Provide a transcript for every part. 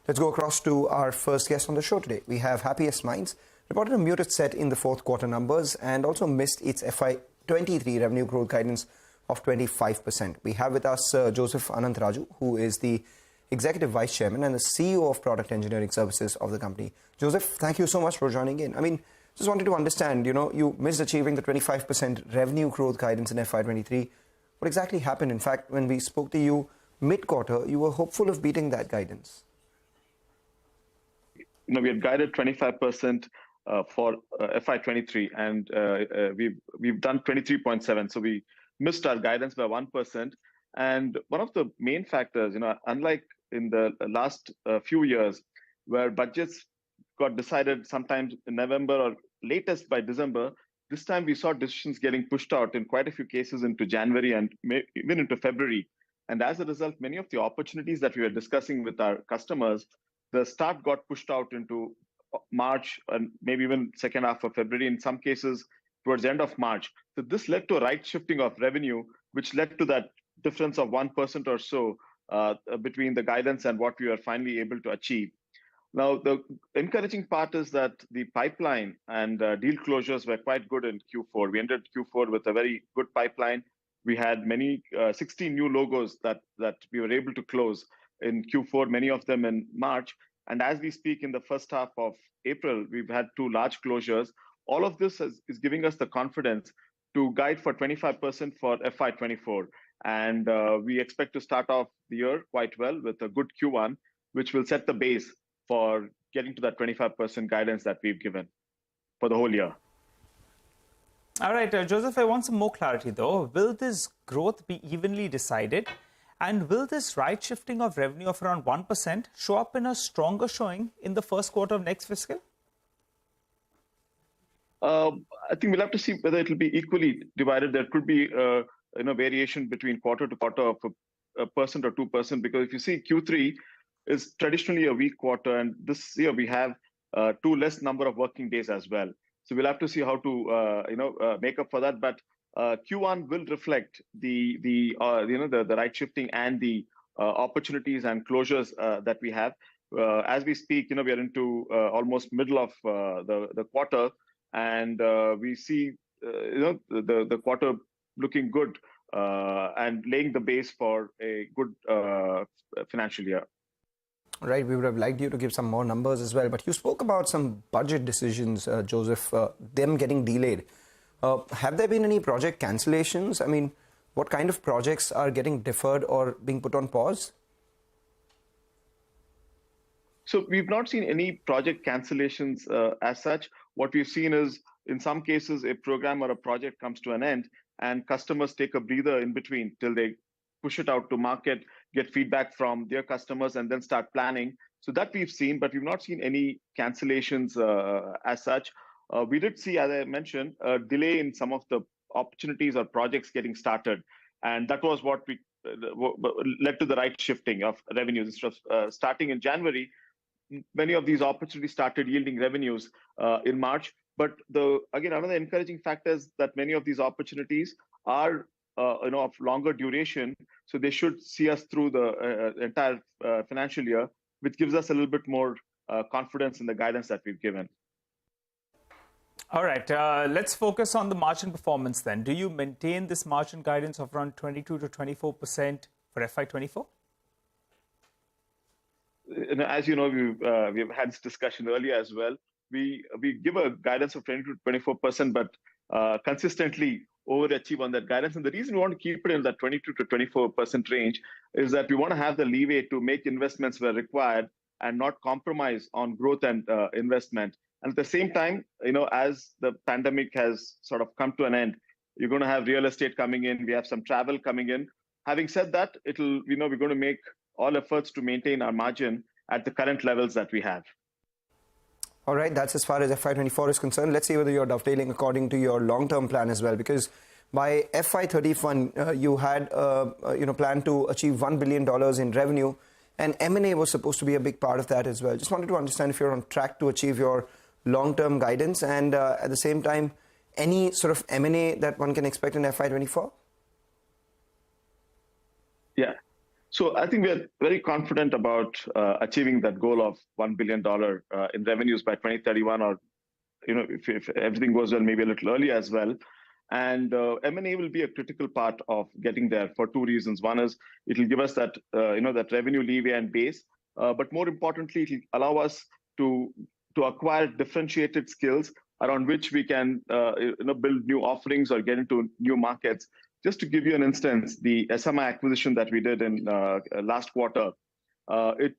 Let's go across to our first guest on the show today. We have Happiest Minds, reported a muted set in the fourth quarter numbers and also missed its FY23 revenue growth guidance of 25%. We have with us Joseph Anantharaju, who is the Executive Vice Chairman and the CEO of Product Engineering Services of the company. Joseph, thank you so much for joining in. Just wanted to understand, you missed achieving the 25% revenue growth guidance in FY23. What exactly happened? In fact, when we spoke to you mid-quarter, you were hopeful of beating that guidance. We had guided 25% for FY23, and we've done 23.7. So we missed our guidance by 1%. And one of the main factors, unlike in the last few years, where budgets got decided sometimes in November or latest by December, this time we saw decisions getting pushed out in quite a few cases into January and even into February. And as a result, many of the opportunities that we were discussing with our customers, the start got pushed out into March and maybe even second half of February, in some cases towards the end of March. So this led to a right shifting of revenue, which led to that difference of 1% or so between the guidance and what we were finally able to achieve. Now, the encouraging part is that the pipeline and deal closures were quite good in Q4. We ended Q4 with a very good pipeline. We had 16 new logos that we were able to close in Q4, many of them in March. And as we speak, in the first half of April, we've had 2 large closures. All of this is giving us the confidence to guide for 25% for FY24. And we expect to start off the year quite well with a good Q1, which will set the base for getting to that 25% guidance that we've given for the whole year. All right, Joseph, I want some more clarity though. Will this growth be evenly decided? And will this right shifting of revenue of around 1% show up in a stronger showing in the first quarter of next fiscal? I think we'll have to see whether it will be equally divided. There could be variation between quarter to quarter of a percent or 2%, because if you see Q3 is traditionally a weak quarter, and this year we have 2 less number of working days as well. So we'll have to see how to make up for that. But Q1 will reflect the right shifting and the opportunities and closures that we have. As we speak, we are into almost middle of the quarter, and we see the quarter looking good and laying the base for a good financial year. Right, we would have liked you to give some more numbers as well, but you spoke about some budget decisions, Joseph, them getting delayed. Have there been any project cancellations? What kind of projects are getting deferred or being put on pause? So we've not seen any project cancellations as such. What we've seen is, in some cases, a program or a project comes to an end and customers take a breather in between till they push it out to market, get feedback from their customers, and then start planning. So that we've seen, but we've not seen any cancellations as such. We did see, as I mentioned, a delay in some of the opportunities or projects getting started. And that was what led to the right shifting of revenues. Instead of starting in January, many of these opportunities started yielding revenues in March. But again, another encouraging factor is that many of these opportunities are of longer duration, so they should see us through the entire financial year, which gives us a little bit more confidence in the guidance that we've given. All right, let's focus on the margin performance then. Do you maintain this margin guidance of around 22 to 24% for FY24? As you know, we've had this discussion earlier as well. We give a guidance of 22 to 24%, but consistently overachieve on that guidance. And the reason we want to keep it in that 22 to 24% range is that we want to have the leeway to make investments where required and not compromise on growth and investment. And at the same time, as the pandemic has sort of come to an end, you're going to have real estate coming in. We have some travel coming in. Having said that, we're going to make all efforts to maintain our margin at the current levels that we have. All right, that's as far as FY24 is concerned. Let's see whether you're dovetailing according to your long-term plan as well, because by FY31, you had planned to achieve $1 billion in revenue, and M&A was supposed to be a big part of that as well. Just wanted to understand if you're on track to achieve your long-term guidance, and at the same time, any sort of M&A that one can expect in FY24? Yeah. So I think we are very confident about achieving that goal of $1 billion in revenues by 2031, or if everything goes well, maybe a little earlier as well. And M&A will be a critical part of getting there for two reasons. One is it will give us that that revenue leeway and base, but more importantly, it will allow us to acquire differentiated skills around which we can build new offerings or get into new markets. Just to give you an instance, the SMI acquisition that we did in last quarter, it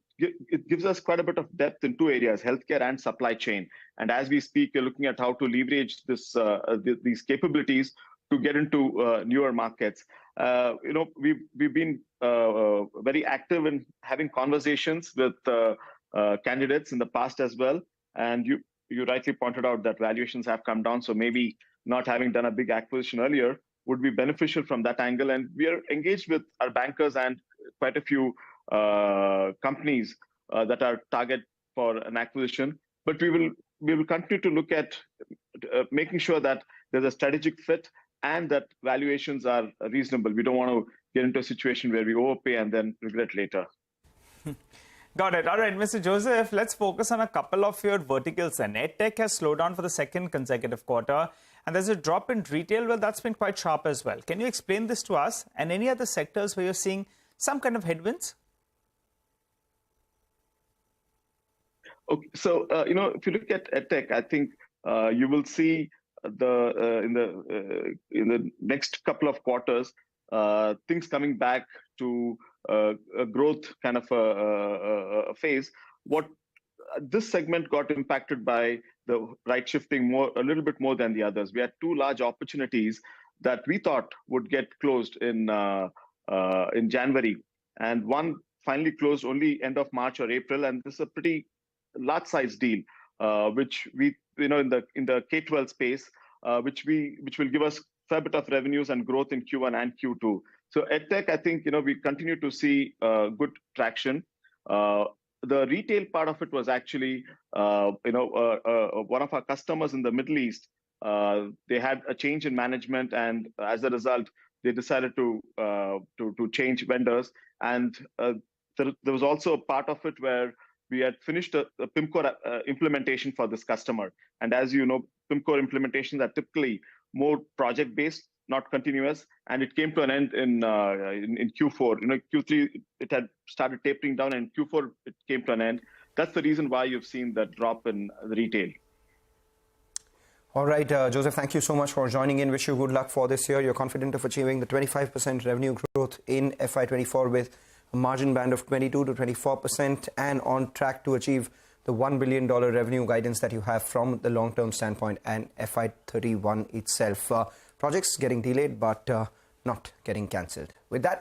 gives us quite a bit of depth in two areas, healthcare and supply chain. And as we speak, we're looking at how to leverage these capabilities to get into newer markets. We've been very active in having conversations with candidates in the past as well. And you rightly pointed out that valuations have come down. So maybe not having done a big acquisition earlier would be beneficial from that angle. And we are engaged with our bankers and quite a few companies that are target for an acquisition. But we will continue to look at making sure that there's a strategic fit and that valuations are reasonable. We don't want to get into a situation where we overpay and then regret later. Got it. All right, Mr. Joseph, let's focus on a couple of your verticals. And EdTech has slowed down for the second consecutive quarter. And there's a drop in retail. Well, that's been quite sharp as well. Can you explain this to us? And any other sectors where you're seeing some kind of headwinds? Okay, so if you look at EdTech, I think you will see in the next couple of quarters things coming back to a growth kind of a phase. What this segment got impacted by the Rightshifting a little bit more than the others. We had two large opportunities that we thought would get closed in January, and one finally closed only end of March or April, and this is a pretty large size deal, which we in the K-12 space, which will give us fair bit of revenues and growth in Q1 and Q2. So EdTech, I think we continue to see good traction. The retail part of it was actually one of our customers in the Middle East. They had a change in management, and as a result, they decided to change vendors. And there was also a part of it where we had finished a PIMCO implementation for this customer. And as you know, PIMCO implementations are typically more project-based, not continuous. And it came to an end in Q4. Q3, it had started tapering down, and Q4, it came to an end. That's the reason why you've seen that drop in the retail. All right, Joseph, thank you so much for joining in. Wish you good luck for this year. You're confident of achieving the 25% revenue growth in FY24 with a margin band of 22 to 24% and on track to achieve the $1 billion revenue guidance that you have from the long-term standpoint and FY31 itself. Projects getting delayed but not getting cancelled. With that,